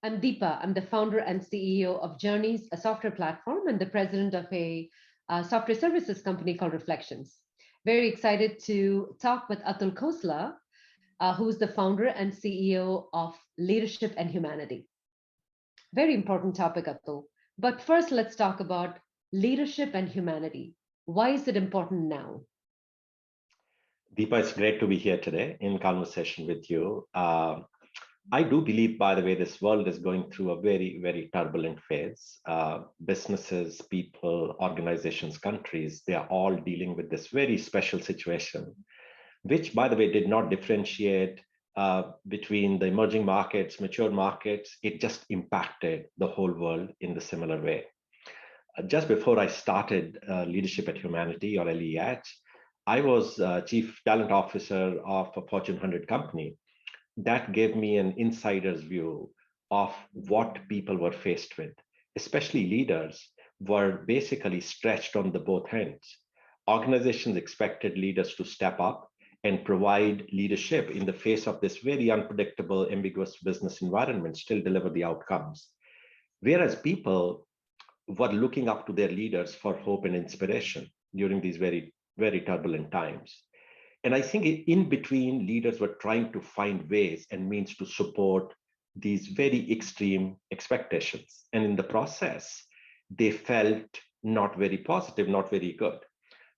I'm Deepa. I'm the founder and CEO of Journyz, a software platform, and the president of a software services company called Reflections. Very excited to talk with Atul Khosla, who's the founder and CEO of Leadership and Humanity. Very important topic, Atul. But first, let's talk about leadership and humanity. Why is it important now? Deepa, it's great to be here today in conversation with you. I do believe, by the way, this world is going through a very, very turbulent phase. Businesses, people, organizations, countries, they are all dealing with this very special situation, which, by the way, did not differentiate between the emerging markets, mature markets. It just impacted the whole world in the similar way. Just before I started Leadership at Humanity, or LEH, I was Chief Talent Officer of a Fortune 100 company. That gave me an insider's view of what people were faced with, especially leaders were basically stretched on the both ends. Organizations expected leaders to step up and provide leadership in the face of this very unpredictable, ambiguous business environment, still deliver the outcomes. Whereas people were looking up to their leaders for hope and inspiration during these very, very turbulent times. And I think in between, leaders were trying to find ways and means to support these very extreme expectations. And in the process, they felt not very positive, not very good.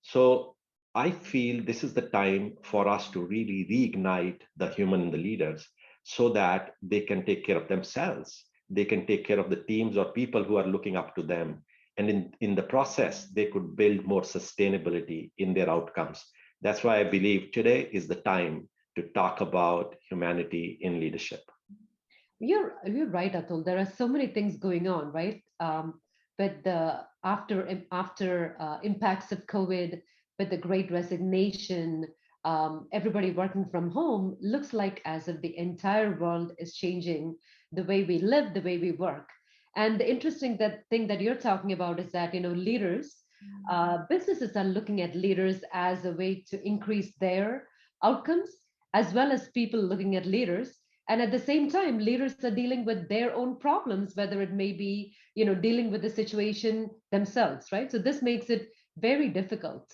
So I feel this is the time for us to really reignite the human in the leaders so that they can take care of themselves. They can take care of the teams or people who are looking up to them. And in the process, they could build more sustainability in their outcomes. That's why I believe today is the time to talk about humanity in leadership. You're right, Atul. There are so many things going on, right? But the after impacts of COVID, with the Great Resignation, everybody working from home, looks like as if the entire world is changing the way we live, the way we work. And the interesting thing that you're talking about is that leaders, businesses are looking at leaders as a way to increase their outcomes, as well as people looking at leaders. And at the same time, leaders are dealing with their own problems, whether it may be dealing with the situation themselves, right? So this makes it very difficult.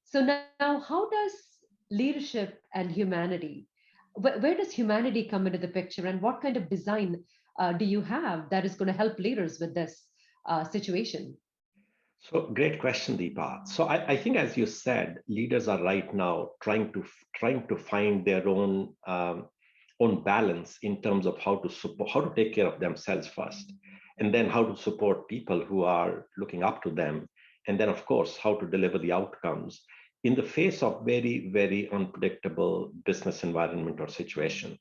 So now, how does leadership and humanity, where does humanity come into the picture, and what kind of design do you have that is going to help leaders with this situation? So great question, Deepa. So I think, as you said, leaders are right now trying to find their own balance in terms of how to support, how to take care of themselves first, and then how to support people who are looking up to them, and then of course how to deliver the outcomes in the face of very, very unpredictable business environment or situation.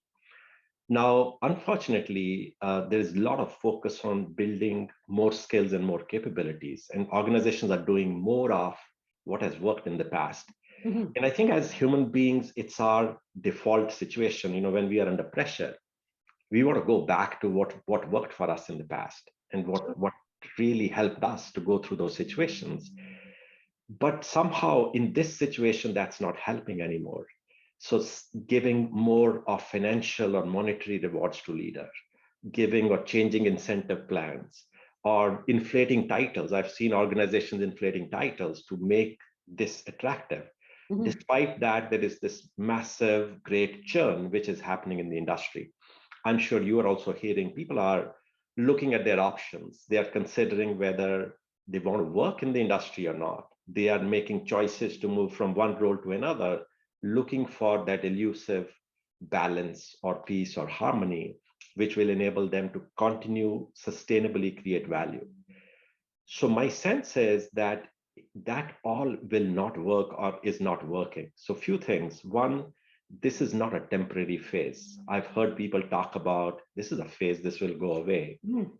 Now, unfortunately, there is a lot of focus on building more skills and more capabilities, and organizations are doing more of what has worked in the past. Mhm. And I think as human beings, it's our default situation. When we are under pressure, we want to go back to what worked for us in the past and what really helped us to go through those situations. But somehow in this situation, that's not helping anymore. So giving more of financial or monetary rewards to leader, giving or changing incentive plans, or inflating titles. I've seen organizations inflating titles to make this attractive. Mhm. Despite that, there is this massive, great churn which is happening in the industry. I'm sure you are also hearing people are looking at their options. They are considering whether they want to work in the industry or not. They are making choices to move from one role to another, looking for that elusive balance or peace or harmony, which will enable them to continue sustainably create value. So my sense is that that all will not work or is not working. So few things. One, this is not a temporary phase. I've heard people talk about this is a phase, this will go away. Mhm.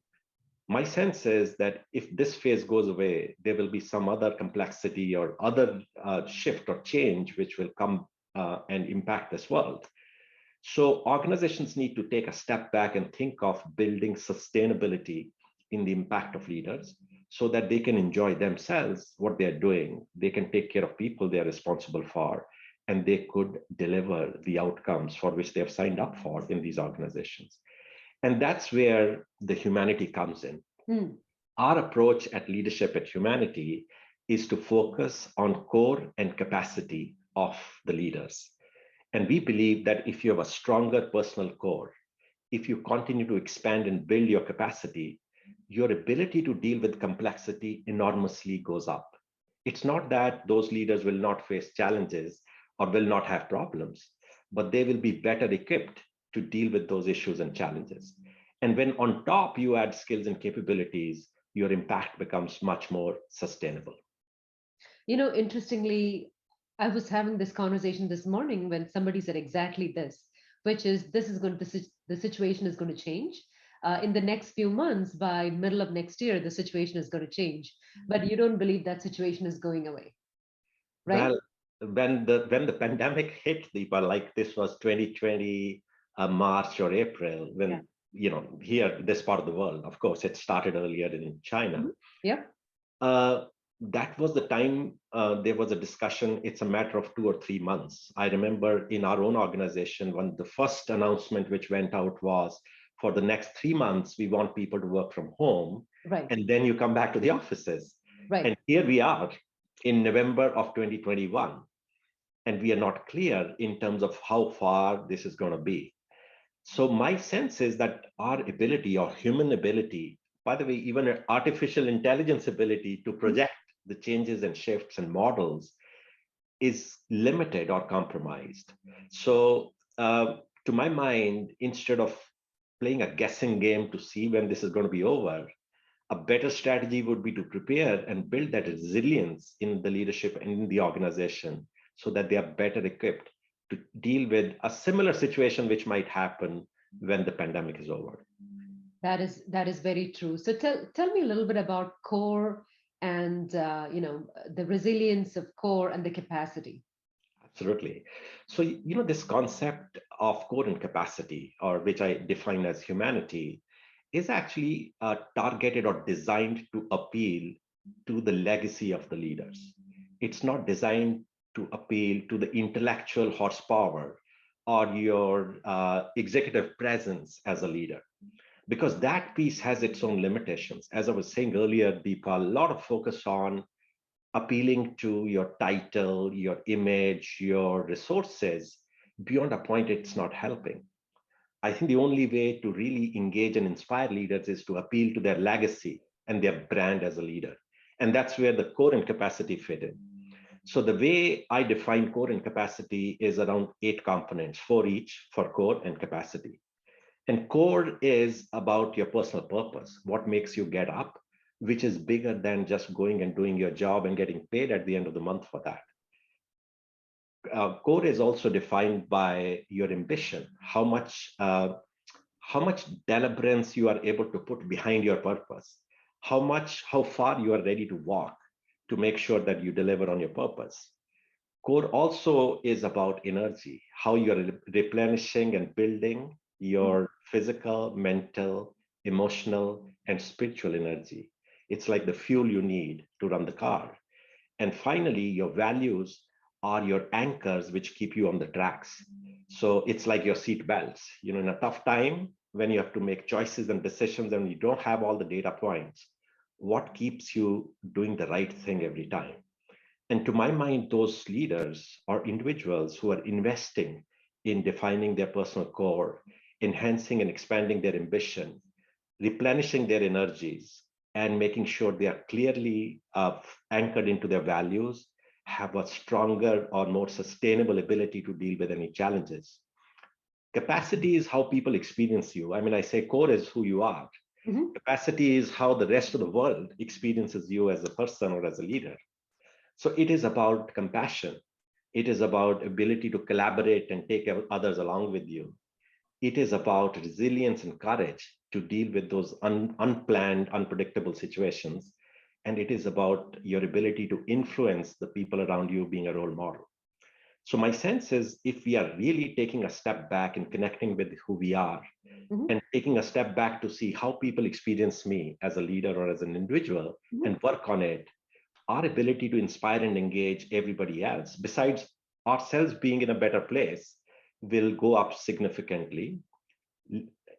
My sense is that if this phase goes away, there will be some other complexity or other shift or change which will come and impact this world. So organizations need to take a step back and think of building sustainability in the impact of leaders so that they can enjoy themselves, what they're doing. They can take care of people they're responsible for, and they could deliver the outcomes for which they have signed up for in these organizations. And that's where the humanity comes in. Mm. Our approach at Leadership at Humanity is to focus on core and capacity of the leaders. And we believe that if you have a stronger personal core, if you continue to expand and build your capacity, your ability to deal with complexity enormously goes up. It's not that those leaders will not face challenges or will not have problems, but they will be better equipped to deal with those issues and challenges. And when on top you add skills and capabilities, your impact becomes much more sustainable. Interestingly, I was having this conversation this morning when somebody said exactly this, which is this is going to, the situation is going to change. In the next few months, by middle of next year, the situation is going to change. But you don't believe that situation is going away, right? Well, when the pandemic hit, Deepa, like this was 2020, March or April, Yeah. when here this part of the world, of course, it started earlier in China. Mhm. Yep. Uh, that was the time there was a discussion. It's a matter of 2 or 3 months. I remember in our own organization, when the first announcement which went out was for the next 3 months, we want people to work from home, Right. and then you come back to the offices. Right. And here we are in November of 2021, and we are not clear in terms of how far this is going to be. So my sense is that our ability or human ability, by the way, even an artificial intelligence ability to Mhm. project the changes and shifts and models is limited or compromised. So to my mind, instead of playing a guessing game to see when this is going to be over, a better strategy would be to prepare and build that resilience in the leadership and in the organization so that they are better equipped to deal with a similar situation which might happen when the pandemic is over. That is very true. So tell me a little bit about core and the resilience of core and the capacity. Absolutely. So, this concept of core and capacity, or which I define as humanity, is actually targeted or designed to appeal to the legacy of the leaders. It's not designed to appeal to the intellectual horsepower or your executive presence as a leader, because that piece has its own limitations. As I was saying earlier, Deepa, a lot of focus on appealing to your title, your image, your resources. Beyond a point, it's not helping. I think the only way to really engage and inspire leaders is to appeal to their legacy and their brand as a leader. And that's where the core and capacity fit in. So the way I define core and capacity is around 8 components, four each for core and capacity. And core is about your personal purpose, what makes you get up, which is bigger than just going and doing your job and getting paid at the end of the month for that. Core is also defined by your ambition, how much deliberance you are able to put behind your purpose, how far you are ready to walk to make sure that you deliver on your purpose. Core also is about energy, how you're replenishing and building Mm. your physical, mental, emotional, and spiritual energy. It's like the fuel you need to run the car. And finally, your values are your anchors which keep you on the tracks. So it's like your seat belts. In a tough time, when you have to make choices and decisions and you don't have all the data points, what keeps you doing the right thing every time? And to my mind, those leaders or individuals who are investing in defining their personal core, enhancing and expanding their ambition, replenishing their energies, and making sure they are clearly anchored into their values, have a stronger or more sustainable ability to deal with any challenges. Capacity is how people experience you. I mean, I say core is who you are. Mhm. Capacity is how the rest of the world experiences you as a person or as a leader. So it is about compassion. It is about ability to collaborate and take others along with you. It is about resilience and courage to deal with those unplanned, unpredictable situations. And it is about your ability to influence the people around you, being a role model. So my sense is if we are really taking a step back and connecting with who we are Mhm. and taking a step back to see how people experience me as a leader or as an individual Mhm. and work on it, our ability to inspire and engage everybody else, besides ourselves being in a better place, will go up significantly.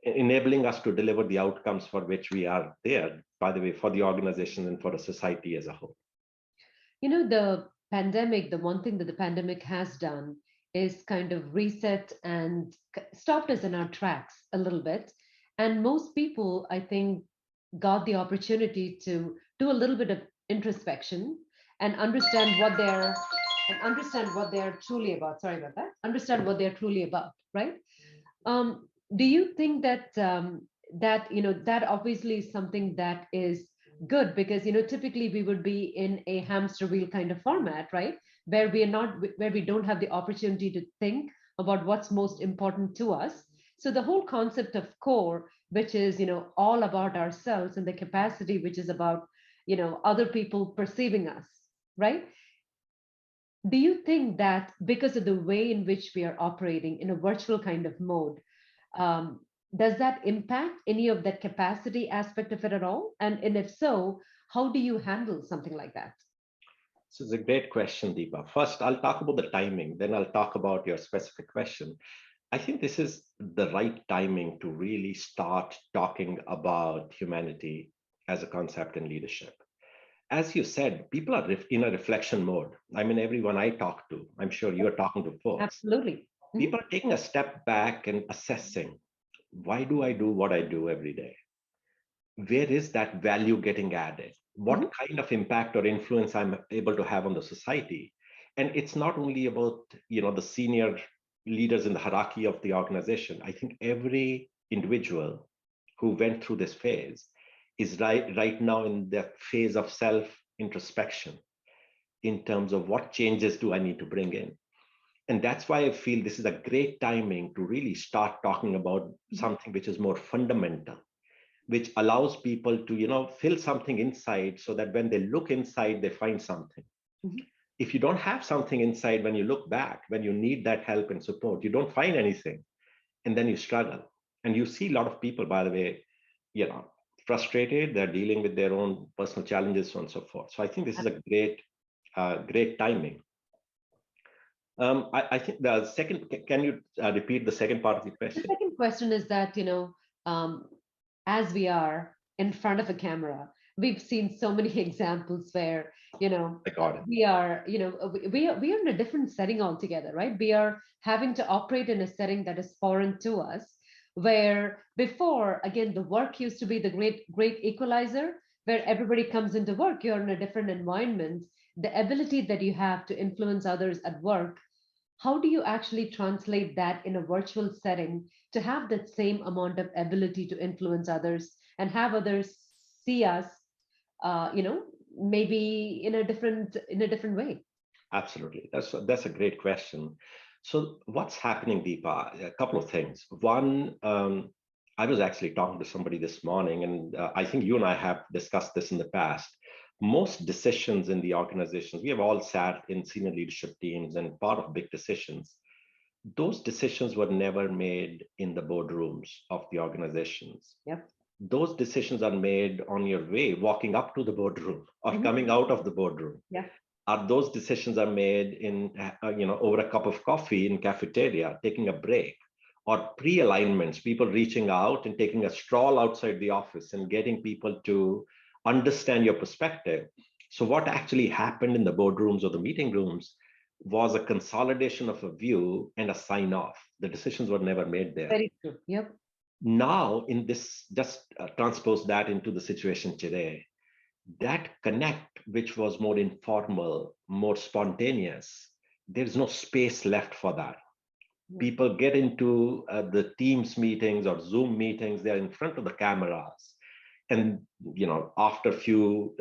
enabling us to deliver the outcomes for which we are there, by the way, for the organization and for a society as a whole. The pandemic, the one thing that the pandemic has done is kind of reset and stopped us in our tracks a little bit. And most people, I think, got the opportunity to do a little bit of introspection and understand what they're truly about. Sorry about that. Understand what they're truly about, right? Do you think that that obviously is something that is good, because typically we would be in a hamster wheel kind of format, right, where we don't have the opportunity to think about what's most important to us. So the whole concept of core, which is all about ourselves, and the capacity, which is about other people perceiving us, right? Do you think that because of the way in which we are operating in a virtual kind of mode, um, does that impact any of that capacity aspect of it at all? And if so, how do you handle something like that? So it's a great question, Deepa. First, I'll talk about the timing, then I'll talk about your specific question. I think this is the right timing to really start talking about humanity as a concept in leadership. As you said, people are in a reflection mode. I mean, everyone I talk to, I'm sure you're talking to folks, Absolutely. Mhm. people are taking a step back and assessing, why do I do what I do every day? Where is that value getting added? Mhm. What kind of impact or influence I'm able to have on the society? And it's not only about the senior leaders in the hierarchy of the organization. I think every individual who went through this phase is right now in the phase of self introspection in terms of what changes do I need to bring in. And that's why I feel this is a great timing to really start talking about something which is more fundamental, which allows people to fill something inside, so that when they look inside they find something. Mhm. If you don't have something inside, when you look back, when you need that help and support, you don't find anything, and then you struggle. And you see a lot of people, by the way, you know frustrated, they're dealing with their own personal challenges, so on and so forth. So I think this is a great timing. I think the second, can you repeat the second part of the The question? second question is that, um, as we are in front of a camera, we've seen so many examples where, I got it. we are, we are in a different setting altogether, right? We are having to operate in a setting that is foreign to us, where before, again, the work used to be the great equalizer, where everybody comes into work, you're in a different environment. The ability that you have to influence others at work, how do you actually translate that in a virtual setting to have that same amount of ability to influence others and have others see us, maybe in a different way? Absolutely. That's a great question. So what's happening, Deepa? A couple of things. One, I was actually talking to somebody this morning, and I think you and I have discussed this in the past. Most decisions in the organizations, we have all sat in senior leadership teams and part of big decisions. Those decisions were never made in the boardrooms of the organizations. Yep. Those decisions are made on your way, walking up to the boardroom or Mhm. coming out of the boardroom. Yeah. Those decisions are made in over a cup of coffee in cafeteria, taking a break, or pre-alignments, people reaching out and taking a stroll outside the office and getting people to understand your perspective. So what actually happened in the boardrooms or the meeting rooms was a consolidation of a view and a sign off. The decisions were never made there. Very true. Yep. Now in this, just transpose that into the situation today, that connect, which was more informal, more spontaneous, there's no space left for that. Yeah. People get into the Teams meetings or Zoom meetings, they're in front of the cameras. And, after a few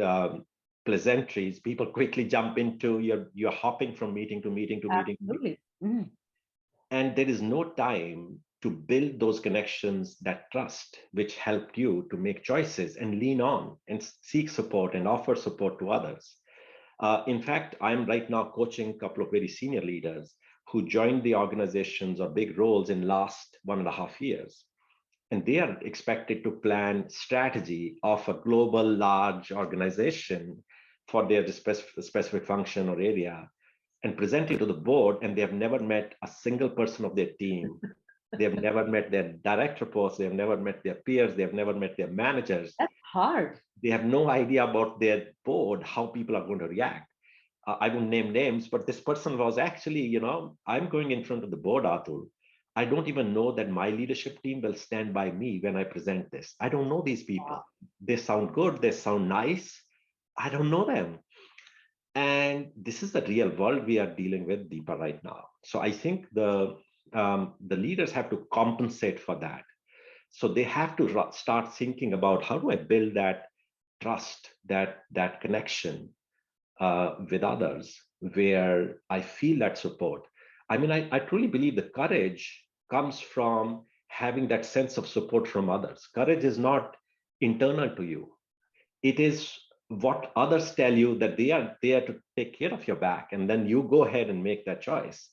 pleasantries, people quickly jump into you're hopping from meeting to meeting to meeting to meeting. Absolutely. Mhm. And there is no time to build those connections, that trust, which helped you to make choices and lean on and seek support and offer support to others. In fact, I'm right now coaching a couple of very senior leaders who joined the organizations or big roles in last 1.5 years. And they are expected to plan strategy of a global large organization for their specific function or area and present it to the board, and they have never met a single person of their team They've never met their direct reports. They've never met their peers. They've never met their managers. That's hard. They have no idea about their board, how people are going to react. I won't name names, but this person was actually, I'm going in front of the board, Atul. I don't even know that my leadership team will stand by me when I present this. I don't know these Wow. people. They sound good. They sound nice. I don't know them. And this is the real world we are dealing with, Deepa, right now. So I think the leaders have to compensate for that. So they have to start thinking about, how do I build that trust, that connection with others, where I feel that support. I mean, I truly believe the courage comes from having that sense of support from others. Courage is not internal to you. It is what others tell you, that they are there to take care of your back, and then you go ahead and make that choice.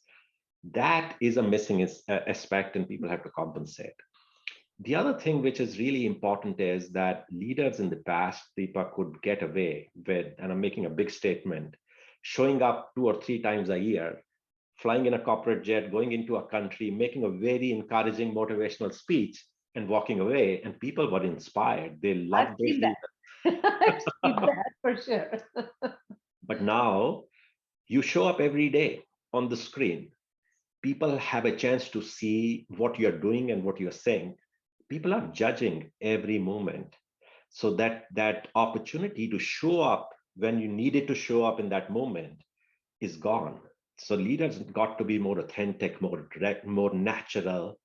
That is a missing aspect, and people have to compensate. The other thing which is really important is that leaders in the past, Deepa, could get away with, and I'm making a big statement, showing up 2 or 3 times a year, flying in a corporate jet, going into a country, making a very encouraging motivational speech, and walking away. And people were inspired. They I've loved those seen that. I've seen leaders. that for sure. But now you show up every day on the screen. People have a chance to see what you're doing and what you're saying. People are judging every moment. So that opportunity to show up when you needed to show up in that moment is gone. So leaders got to be more authentic, more direct, more natural,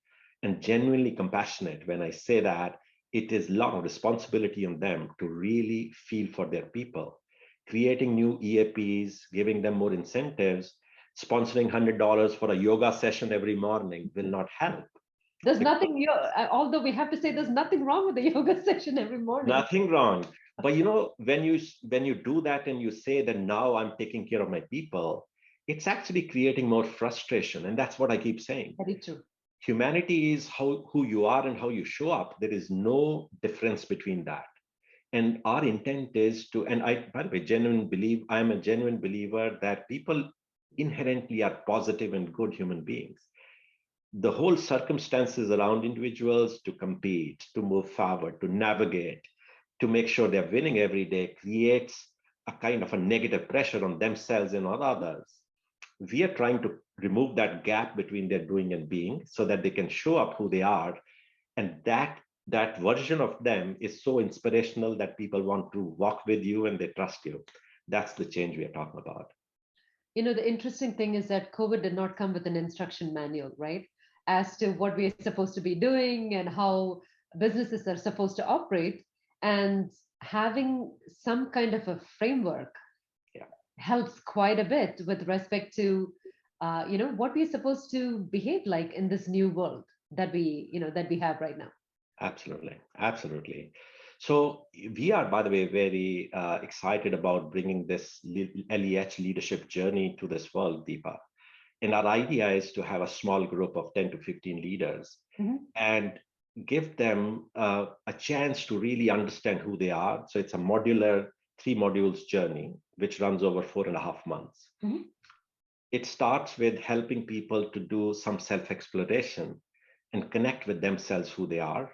and genuinely compassionate. When I say that, it is a lot of responsibility on them to really feel for their people. Creating new EAPs, giving them more incentives, sponsoring $100 for a yoga session every morning will not help. There's Because nothing, although we have to say there's nothing wrong with the yoga session every morning. nothing wrong. But when you do that and you say that now I'm taking care of my people, it's actually creating more frustration. And that's what I keep saying. Very true. Humanity is who you are and how you show up. There is no difference between that. And our intent is to, and I, by the way, I am a genuine believer that people inherently are positive and good human beings. The whole circumstances around individuals to compete, to move forward, to navigate, to make sure they're winning every day creates a kind of a negative pressure on themselves and on others. We are trying to remove that gap between their doing and being so that they can show up who they are. And that version of them is so inspirational that people want to walk with you and they trust you. That's the change we are talking about. The interesting thing is that COVID did not come with an instruction manual, right? As to what we're supposed to be doing and how businesses are supposed to operate. And having some kind of a framework Yeah, helps quite a bit with respect to, what we're supposed to behave like in this new world that we have right now. absolutely. Absolutely. So we are, by the way, very excited about bringing this LEH leadership journey to this world, Deepa. And our idea is to have a small group of 10 to 15 leaders Mhm. and give them a chance to really understand who they are. So it's a modular 3 modules journey, which runs over 4.5 months. Mhm. It starts with helping people to do some self-exploration and connect with themselves, who they are.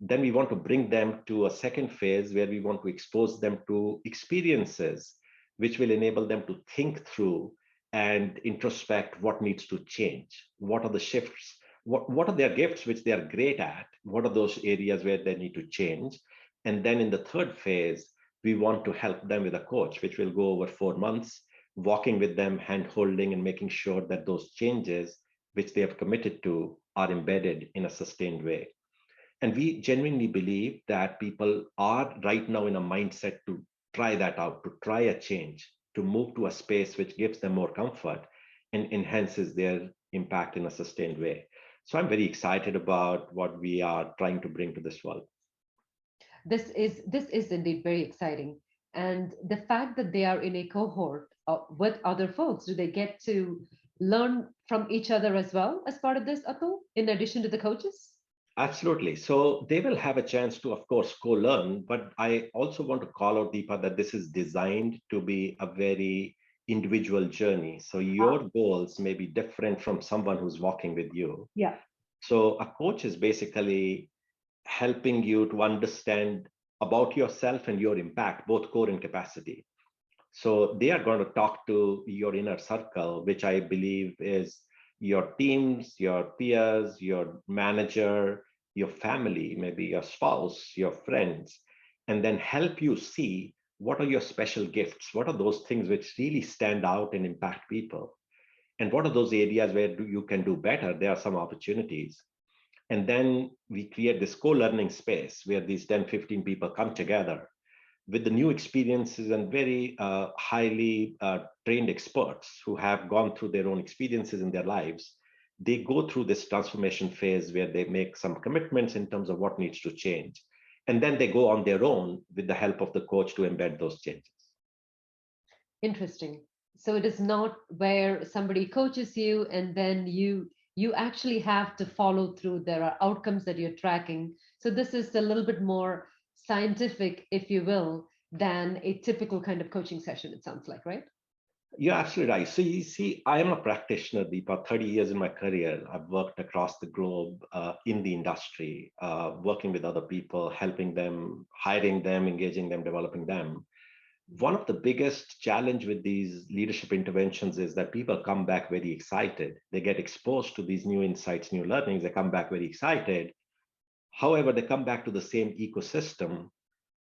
Then we want to bring them to a second phase where we want to expose them to experiences which will enable them to think through and introspect what needs to change. What are the shifts? What are their gifts which they are great at? What are those areas where they need to change? And then in the third phase, we want to help them with a coach, which will go over 4 months, walking with them, hand holding, and making sure that those changes which they have committed to are embedded in a sustained way. And we genuinely believe that people are right now in a mindset to try that out, to try a change, to move to a space which gives them more comfort and enhances their impact in a sustained way. So I'm very excited about what we are trying to bring to this world. This is indeed very exciting. And the fact that they are in a cohort with other folks, do they get to learn from each other as well as part of this, Atul, in addition to the coaches? Absolutely. So they will have a chance to, of course, co-learn, but I also want to call out, Deepa, that this is designed to be a very individual journey. So Ah, your goals may be different from someone who's walking with you. yeah. So a coach is basically helping you to understand about yourself and your impact, both core and capacity. So they are going to talk to your inner circle, which I believe is your teams, your peers, your manager, your family, maybe your spouse, your friends, and then help you see what are your special gifts, what are those things which really stand out and impact people, and what are those areas where you can do better. There are some opportunities. And then we create this co-learning space where these 10, 15 people come together with the new experiences and very highly trained experts who have gone through their own experiences in their lives. They go through this transformation phase where they make some commitments in terms of what needs to change. And then they go on their own with the help of the coach to embed those changes. Interesting. So it is not where somebody coaches you and then you actually have to follow through. There are outcomes that you're tracking. So this is a little bit more scientific, if you will, than a typical kind of coaching session, it sounds like, right? You're absolutely right. So you see, I am a practitioner, Deepa. 30 years in my career. I've worked across the globe in the industry, working with other people, helping them, hiring them, engaging them, developing them. One of the biggest challenge with these leadership interventions is that people come back very excited. They get exposed to these new insights, new learnings. They come back very excited. However, they come back to the same ecosystem,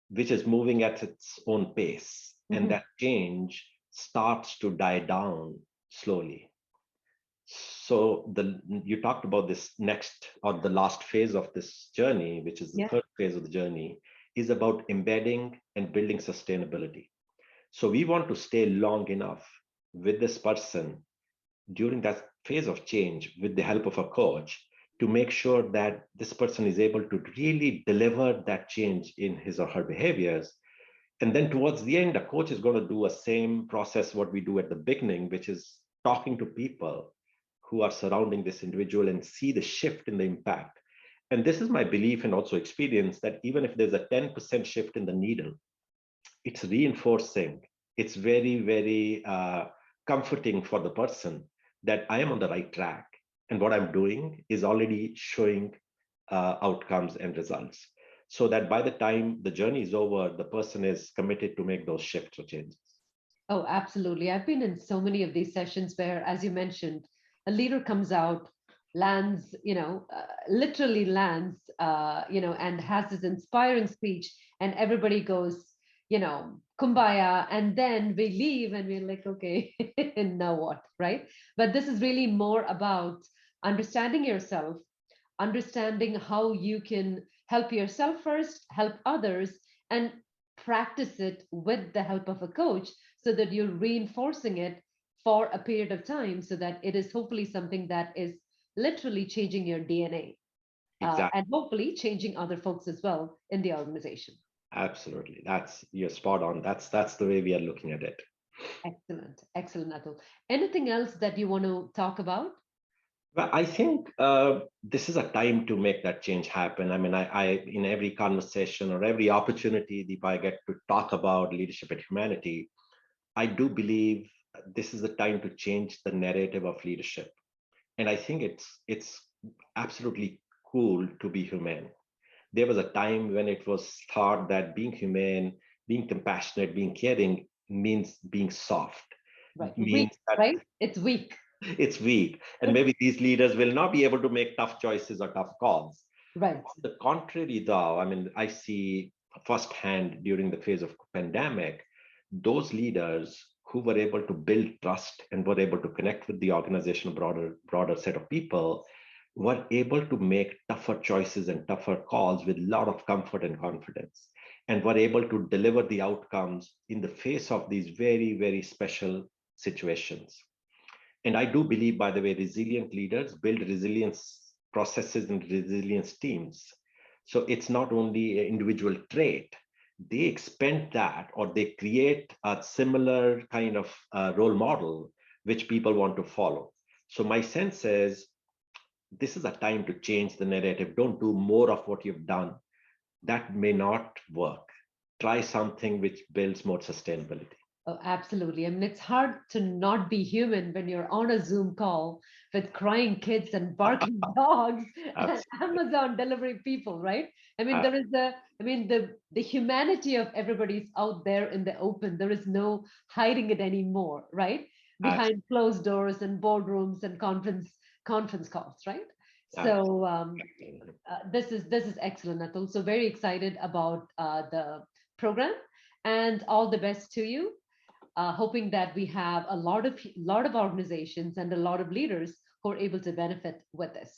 which is moving at its own pace. And Mm-hmm. that change starts to die down slowly. So you talked about this next or the last phase of this journey, which is the Yeah. third phase of the journey, is about embedding and building sustainability. So we want to stay long enough with this person during that phase of change with the help of a coach to make sure that this person is able to really deliver that change in his or her behaviors. And then towards the end, a coach is going to do a same process what we do at the beginning, which is talking to people who are surrounding this individual and see the shift in the impact. And this is my belief and also experience that even if there's a 10% shift in the needle, it's reinforcing. It's very, very comforting for the person that I am on the right track. And what I'm doing is already showing outcomes and results. So that by the time the journey is over, the person is committed to make those shifts or changes. Oh, absolutely. I've been in so many of these sessions where, as you mentioned, a leader comes out, lands, literally lands, and has this inspiring speech, and everybody goes, kumbaya, and then we leave and we're like, okay, and now what, right? But this is really more about understanding yourself, understanding how you can help yourself first, help others, and practice it with the help of a coach so that you're reinforcing it for a period of time so that it is hopefully something that is literally changing your DNA, Exactly. and hopefully changing other folks as well in the organization. Absolutely. You're spot on. That's the way we are looking at it. Excellent. Excellent, Atul. Anything else that you want to talk about? Well, I think this is a time to make that change happen. I mean, I in every conversation or every opportunity that I get to talk about leadership and humanity, I do believe this is the time to change the narrative of leadership. And I think it's absolutely cool to be humane. There was a time when it was thought that being humane, being compassionate, being caring means being soft, Right. Weak, means that right? It's weak. it's weak. And maybe these leaders will not be able to make tough choices or tough calls. Right. On the contrary, though, I mean, I see firsthand during the phase of pandemic, those leaders who were able to build trust and were able to connect with the organization, broader set of people, were able to make tougher choices and tougher calls with a lot of comfort and confidence, and were able to deliver the outcomes in the face of these very, very special situations. And I do believe, by the way, resilient leaders build resilience processes and resilience teams. So it's not only an individual trait, they expand that or they create a similar kind of role model which people want to follow. So my sense is this is a time to change the narrative. Don't do more of what you've done. That may not work. Try something which builds more sustainability. Oh, absolutely. I mean, it's hard to not be human when you're on a Zoom call with crying kids and barking dogs and Absolutely. Amazon delivery people, right? I mean, Uh, there is the humanity of everybody's out there in the open. There is no hiding it anymore, right? abs- Behind closed doors and boardrooms and conference calls, right? So absolutely. this is excellent, Atul. So very excited about the program, and all the best to you. Hoping that we have a lot of organizations and a lot of leaders who are able to benefit with this.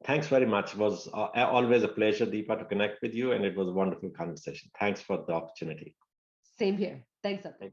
Thanks very much. It was always a pleasure, Deepa, to connect with you, and it was a wonderful conversation. Thanks for the opportunity. Same here. Thanks, Atul.